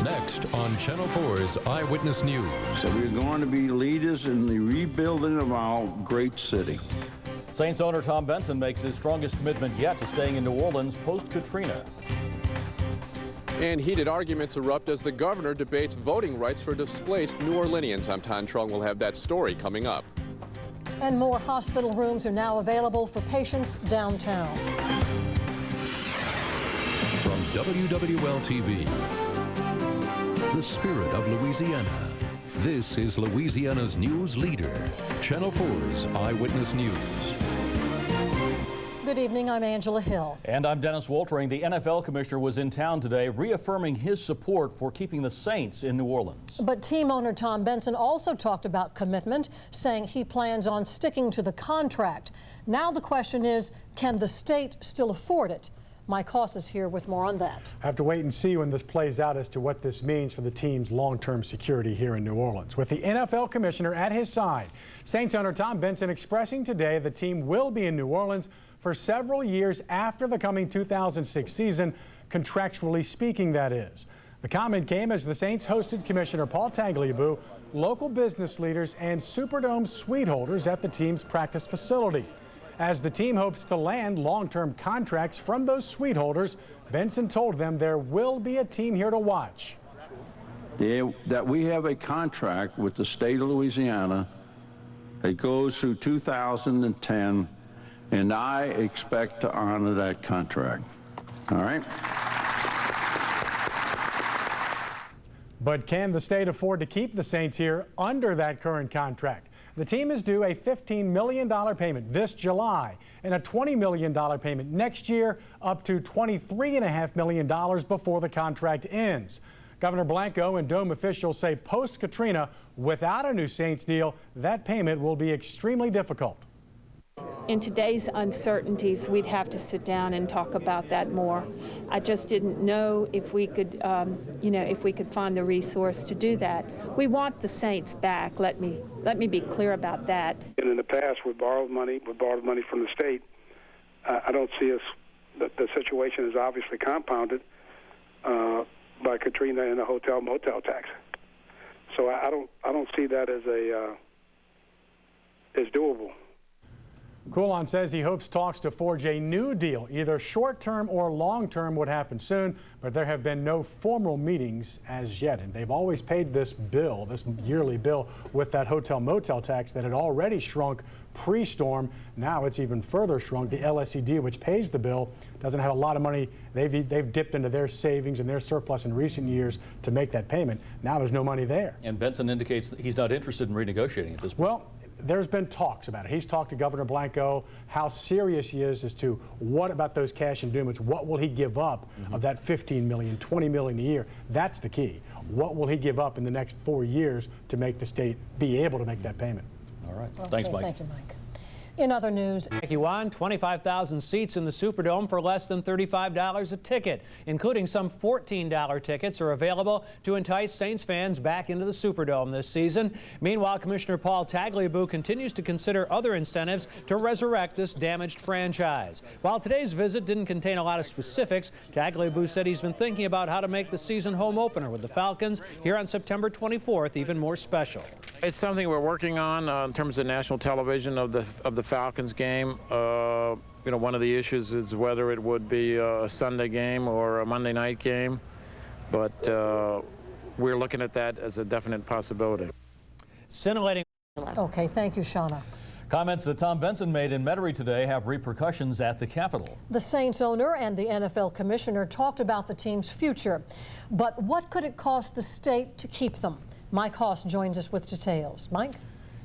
Next on Channel 4's Eyewitness News. So we're going to be leaders in the rebuilding of our great city. Saints owner Tom Benson makes his strongest commitment yet to staying in New Orleans post-Katrina. And heated arguments erupt as the governor debates voting rights for displaced New Orleanians. I'm Tan Trung. We'll have that story coming up. And more hospital rooms are now available for patients downtown. From WWL-TV, the spirit of Louisiana. This is Louisiana's news leader, Channel 4's Eyewitness News. Good evening, I'm Angela Hill. And I'm Dennis Woltering. The NFL commissioner was in town today reaffirming his support for keeping the Saints in New Orleans. But team owner Tom Benson also talked about commitment, saying he plans on sticking to the contract. Now the question is, can the state still afford it? Mike Hoss is here with more on that. I have to wait and see when this plays out as to what this means for the team's long-term security here in New Orleans. With the NFL commissioner at his side, Saints owner Tom Benson expressing today the team will be in New Orleans for several years after the coming 2006 season, contractually speaking, that is. The comment came as the Saints hosted Commissioner Paul Tagliabue, local business leaders, and Superdome suite holders at the team's practice facility. As the team hopes to land long-term contracts from those suite holders, Benson told them there will be a team here to watch. That we have a contract with the state of Louisiana that goes through 2010, and I expect to honor that contract. All right? But can the state afford to keep the Saints here under that current contract? The team is due a $15 million payment this July and a $20 million payment next year, up to $23.5 million before the contract ends. Governor Blanco and Dome officials say post-Katrina, without a new Saints deal, that payment will be extremely difficult. In today's uncertainties, we'd have to sit down and talk about that more. I just didn't know if we could, if we could find the resource to do that. We want the Saints back. Let me be clear about that. And in the past, we borrowed money from the state. I don't see us. The situation is obviously compounded by Katrina and the hotel-motel tax. So I don't see that as doable. Coulon says he hopes talks to forge a new deal, either short-term or long-term, would happen soon, but there have been no formal meetings as yet. And they've always paid this bill, this yearly bill, with that hotel-motel tax that had already shrunk pre-storm. Now it's even further shrunk. The LSED, which pays the bill, doesn't have a lot of money. They've dipped into their savings and their surplus in recent years to make that payment. Now there's no money there. And Benson indicates that he's not interested in renegotiating at this point. Well, there's been talks about it. He's talked to Governor Blanco, how serious he is as to what about those cash endowments. What will he give up of that $15 million, $20 million a year? That's the key. What will he give up in the next 4 years to make the state be able to make that payment? All right. Okay, thanks, Mike. Thank you, Mike. In other news, Jackie Wan, 25,000 seats in the Superdome for less than $35 a ticket, including some $14 tickets are available to entice Saints fans back into the Superdome this season. Meanwhile, Commissioner Paul Tagliabue continues to consider other incentives to resurrect this damaged franchise. While today's visit didn't contain a lot of specifics, Tagliabue said he's been thinking about how to make the season home opener with the Falcons here on September 24th even more special. It's something we're working on in terms of national television of the Falcons game. One of the issues is whether it would be a Sunday game or a Monday night game, but we're looking at that as a definite possibility. Scintillating. Okay, thank you, Shauna. Comments that Tom Benson made in Metairie today have repercussions at the Capitol. The Saints owner and the NFL commissioner talked about the team's future, but what could it cost the state to keep them? Mike Hoss joins us with details. Mike?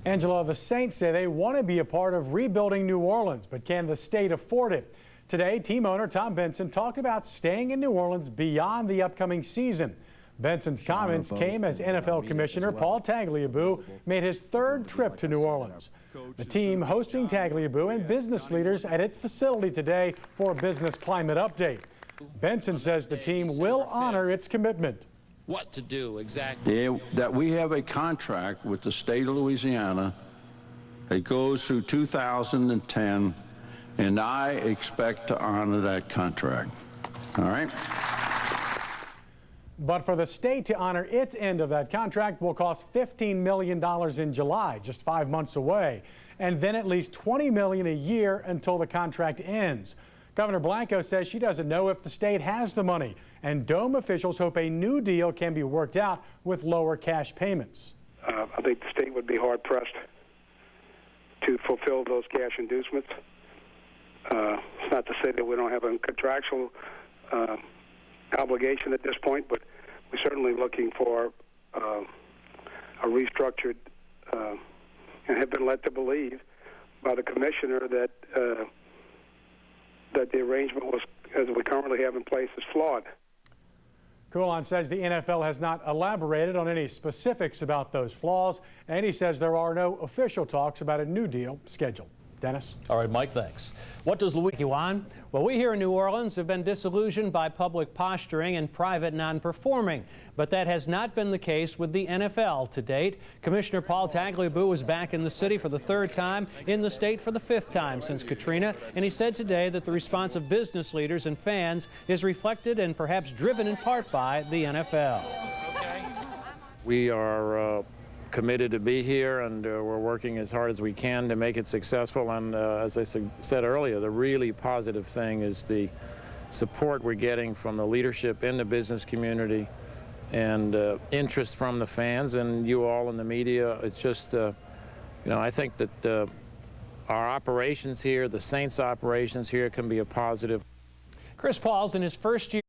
Angela, the Saints say they want to be a part of rebuilding New Orleans, but can the state afford it? Today, team owner Tom Benson talked about staying in New Orleans beyond the upcoming season. Benson's comments came as NFL Commissioner Paul Tagliabue made his third trip to New Orleans. The team hosting Tagliabue and business leaders at its facility today for a business climate update. Benson says the team will honor its commitment. What to do exactly? That we have a contract with the state of Louisiana that goes through 2010, and I expect to honor that contract. All right? But for the state to honor its end of that contract will cost $15 million in July, just 5 months away, and then at least $20 million a year until the contract ends. Governor Blanco says she doesn't know if the state has the money, and Dome officials hope a new deal can be worked out with lower cash payments. I think the state would be hard-pressed to fulfill those cash inducements. It's not to say that we don't have a contractual obligation at this point, but we're certainly looking for a restructured and have been led to believe by the commissioner that that the arrangement was, as we currently have in place, is flawed. Coulon says the NFL has not elaborated on any specifics about those flaws, and he says there are no official talks about a new deal scheduled. Dennis? All right, Mike, thanks. What does Louis... Juan? Well, we here in New Orleans have been disillusioned by public posturing and private non-performing, but that has not been the case with the NFL to date. Commissioner Paul Tagliabue was back in the city for the 3rd time, in the state for the 5th time since Katrina, and he said today that the response of business leaders and fans is reflected and perhaps driven in part by the NFL. We are committed to be here, and we're working as hard as we can to make it successful. And as I said earlier, the really positive thing is the support we're getting from the leadership in the business community and interest from the fans and you all in the media. It's just, you know, I think that our operations here, the Saints operations here, can be a positive. Chris Paul's in his first year.